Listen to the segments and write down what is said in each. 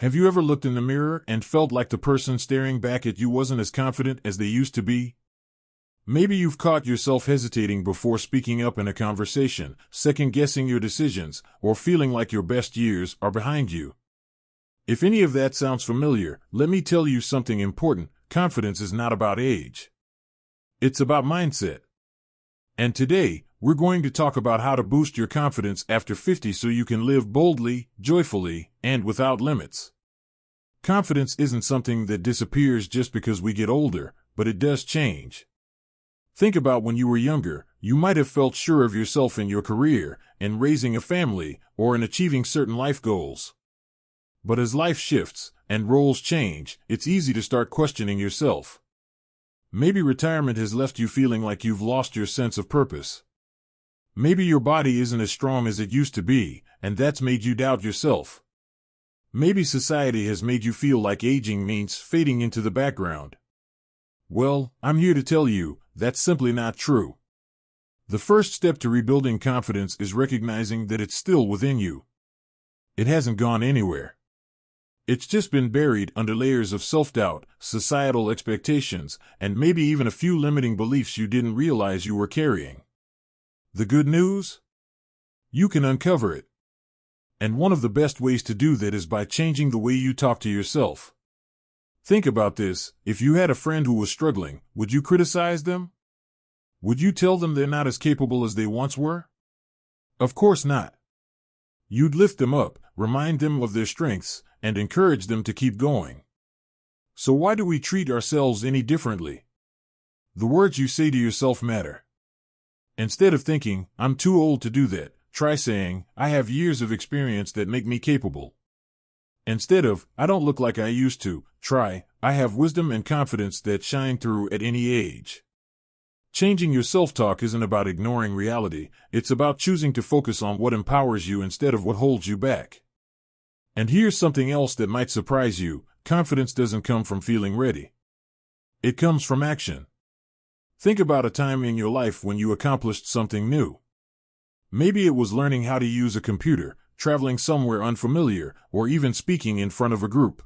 Have you ever looked in the mirror and felt like the person staring back at you wasn't as confident as they used to be? Maybe you've caught yourself hesitating before speaking up in a conversation, second-guessing your decisions, or feeling like your best years are behind you. If any of that sounds familiar, let me tell you something important. Confidence is not about age. It's about mindset. And today, we're going to talk about how to boost your confidence after 50 so you can live boldly, joyfully, and without limits. Confidence isn't something that disappears just because we get older, but it does change. Think about when you were younger. You might have felt sure of yourself in your career, in raising a family, or in achieving certain life goals. But as life shifts, and roles change, it's easy to start questioning yourself. Maybe retirement has left you feeling like you've lost your sense of purpose. Maybe your body isn't as strong as it used to be, and that's made you doubt yourself. Maybe society has made you feel like aging means fading into the background. Well, I'm here to tell you, that's simply not true. The first step to rebuilding confidence is recognizing that it's still within you. It hasn't gone anywhere. It's just been buried under layers of self-doubt, societal expectations, and maybe even a few limiting beliefs you didn't realize you were carrying. The good news? You can uncover it. And one of the best ways to do that is by changing the way you talk to yourself. Think about this. If you had a friend who was struggling, would you criticize them? Would you tell them they're not as capable as they once were? Of course not. You'd lift them up, remind them of their strengths, and encourage them to keep going. So why do we treat ourselves any differently? The words you say to yourself matter. Instead of thinking, "I'm too old to do that," try saying, "I have years of experience that make me capable." Instead of, "I don't look like I used to," try, "I have wisdom and confidence that shine through at any age." Changing your self-talk isn't about ignoring reality, it's about choosing to focus on what empowers you instead of what holds you back. And here's something else that might surprise you. Confidence doesn't come from feeling ready. It comes from action. Think about a time in your life when you accomplished something new. Maybe it was learning how to use a computer, traveling somewhere unfamiliar, or even speaking in front of a group.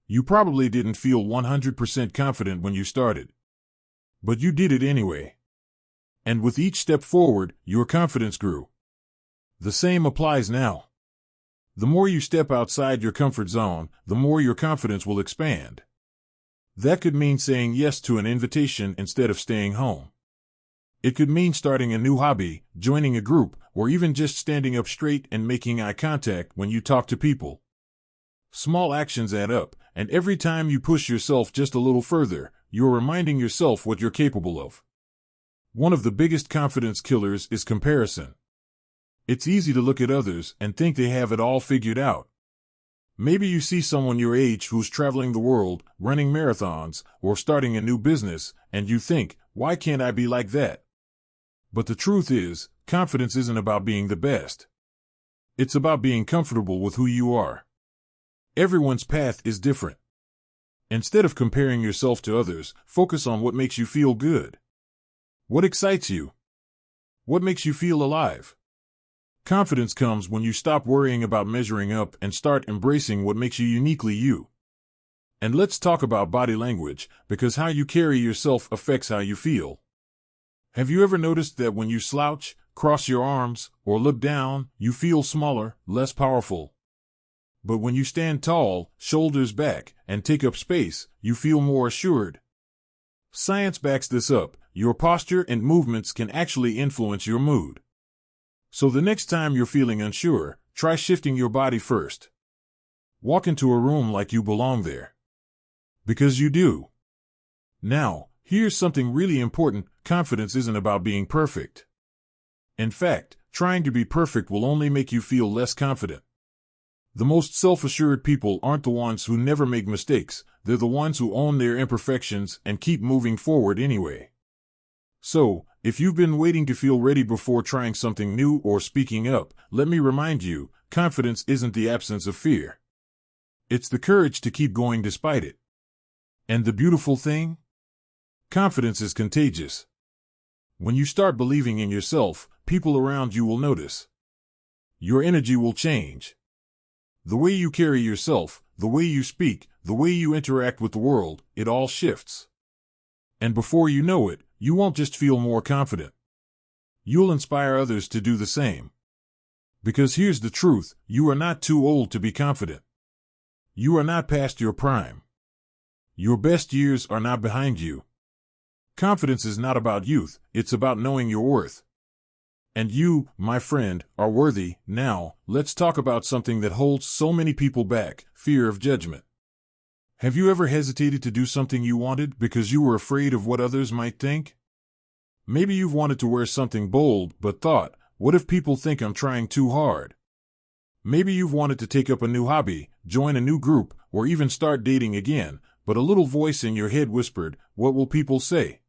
You probably didn't feel 100% confident when you started. But you did it anyway. And with each step forward, your confidence grew. The same applies now. The more you step outside your comfort zone, the more your confidence will expand. That could mean saying yes to an invitation instead of staying home. It could mean starting a new hobby, joining a group, or even just standing up straight and making eye contact when you talk to people. Small actions add up, and every time you push yourself just a little further, you're reminding yourself what you're capable of. One of the biggest confidence killers is comparison. It's easy to look at others and think they have it all figured out. Maybe you see someone your age who's traveling the world, running marathons, or starting a new business, and you think, "Why can't I be like that?" But the truth is, confidence isn't about being the best. It's about being comfortable with who you are. Everyone's path is different. Instead of comparing yourself to others, focus on what makes you feel good. What excites you? What makes you feel alive? Confidence comes when you stop worrying about measuring up and start embracing what makes you uniquely you. And let's talk about body language, because how you carry yourself affects how you feel. Have you ever noticed that when you slouch, cross your arms, or look down, you feel smaller, less powerful? But when you stand tall, shoulders back, and take up space, you feel more assured. Science backs this up. Your posture and movements can actually influence your mood. So the next time you're feeling unsure, try shifting your body first. Walk into a room like you belong there. Because you do. Now, here's something really important. Confidence isn't about being perfect. In fact, trying to be perfect will only make you feel less confident. The most self-assured people aren't the ones who never make mistakes, they're the ones who own their imperfections and keep moving forward anyway. So, if you've been waiting to feel ready before trying something new or speaking up, let me remind you, confidence isn't the absence of fear. It's the courage to keep going despite it. And the beautiful thing? Confidence is contagious. When you start believing in yourself, people around you will notice. Your energy will change. The way you carry yourself, the way you speak, the way you interact with the world, it all shifts. And before you know it, you won't just feel more confident. You'll inspire others to do the same. Because here's the truth, you are not too old to be confident. You are not past your prime. Your best years are not behind you. Confidence is not about youth, it's about knowing your worth. And you, my friend, are worthy. Now, let's talk about something that holds so many people back, fear of judgment. Have you ever hesitated to do something you wanted because you were afraid of what others might think? Maybe you've wanted to wear something bold, but thought, what if people think I'm trying too hard? Maybe you've wanted to take up a new hobby, join a new group, or even start dating again, but a little voice in your head whispered, what will people say?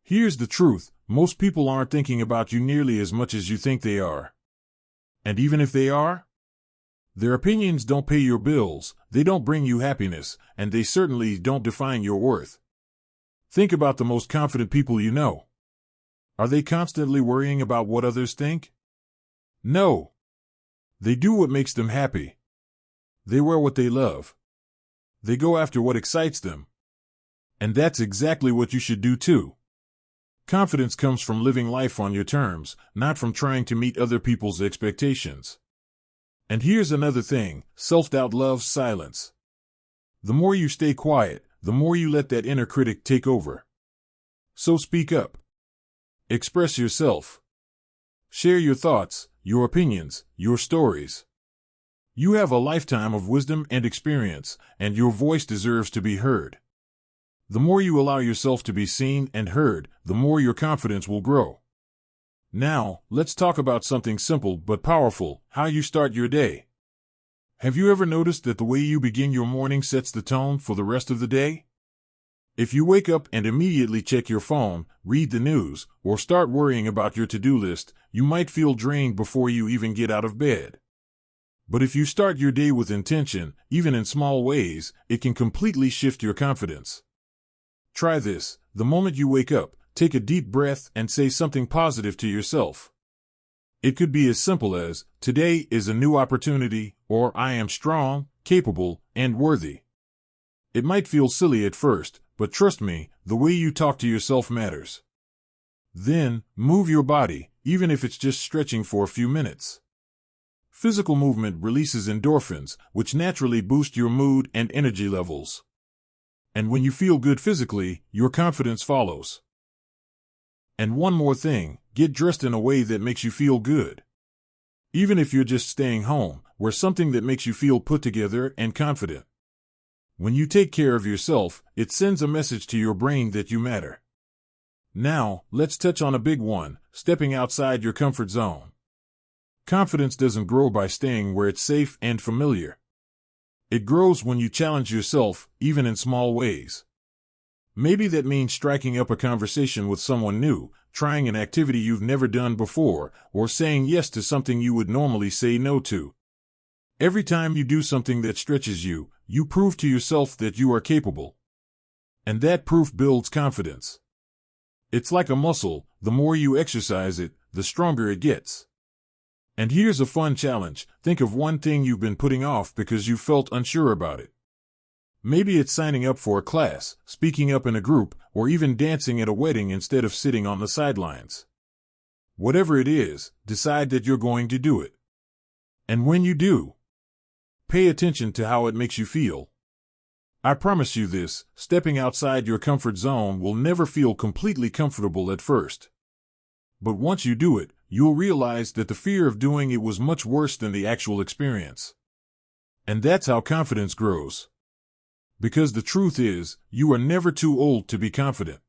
Here's the truth, most people aren't thinking about you nearly as much as you think they are. And even if they are, their opinions don't pay your bills, they don't bring you happiness, and they certainly don't define your worth. Think about the most confident people you know. Are they constantly worrying about what others think? No. They do what makes them happy. They wear what they love. They go after what excites them. And that's exactly what you should do too. Confidence comes from living life on your terms, not from trying to meet other people's expectations. And here's another thing, self-doubt loves silence. The more you stay quiet, the more you let that inner critic take over. So speak up. Express yourself. Share your thoughts, your opinions, your stories. You have a lifetime of wisdom and experience, and your voice deserves to be heard. The more you allow yourself to be seen and heard, the more your confidence will grow. Now, let's talk about something simple but powerful, how you start your day. Have you ever noticed that the way you begin your morning sets the tone for the rest of the day? If you wake up and immediately check your phone, read the news, or start worrying about your to-do list, you might feel drained before you even get out of bed. But if you start your day with intention, even in small ways, it can completely shift your confidence. Try this. The moment you wake up, take a deep breath and say something positive to yourself. It could be as simple as, today is a new opportunity, or I am strong, capable, and worthy. It might feel silly at first, but trust me, the way you talk to yourself matters. Then, move your body, even if it's just stretching for a few minutes. Physical movement releases endorphins, which naturally boost your mood and energy levels. And when you feel good physically, your confidence follows. And one more thing, get dressed in a way that makes you feel good. Even if you're just staying home, wear something that makes you feel put together and confident. When you take care of yourself, it sends a message to your brain that you matter. Now, let's touch on a big one, stepping outside your comfort zone. Confidence doesn't grow by staying where it's safe and familiar. It grows when you challenge yourself, even in small ways. Maybe that means striking up a conversation with someone new, trying an activity you've never done before, or saying yes to something you would normally say no to. Every time you do something that stretches you, you prove to yourself that you are capable. And that proof builds confidence. It's like a muscle, the more you exercise it, the stronger it gets. And here's a fun challenge, think of one thing you've been putting off because you felt unsure about it. Maybe it's signing up for a class, speaking up in a group, or even dancing at a wedding instead of sitting on the sidelines. Whatever it is, decide that you're going to do it. And when you do, pay attention to how it makes you feel. I promise you this, stepping outside your comfort zone will never feel completely comfortable at first. But once you do it, you'll realize that the fear of doing it was much worse than the actual experience. And that's how confidence grows. Because the truth is, you are never too old to be confident.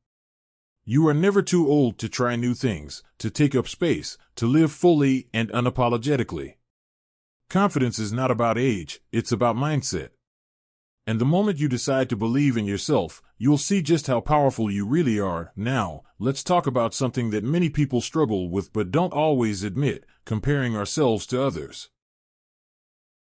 You are never too old to try new things, to take up space, to live fully and unapologetically. Confidence is not about age, it's about mindset. And the moment you decide to believe in yourself, you'll see just how powerful you really are. Now, let's talk about something that many people struggle with but don't always admit, comparing ourselves to others.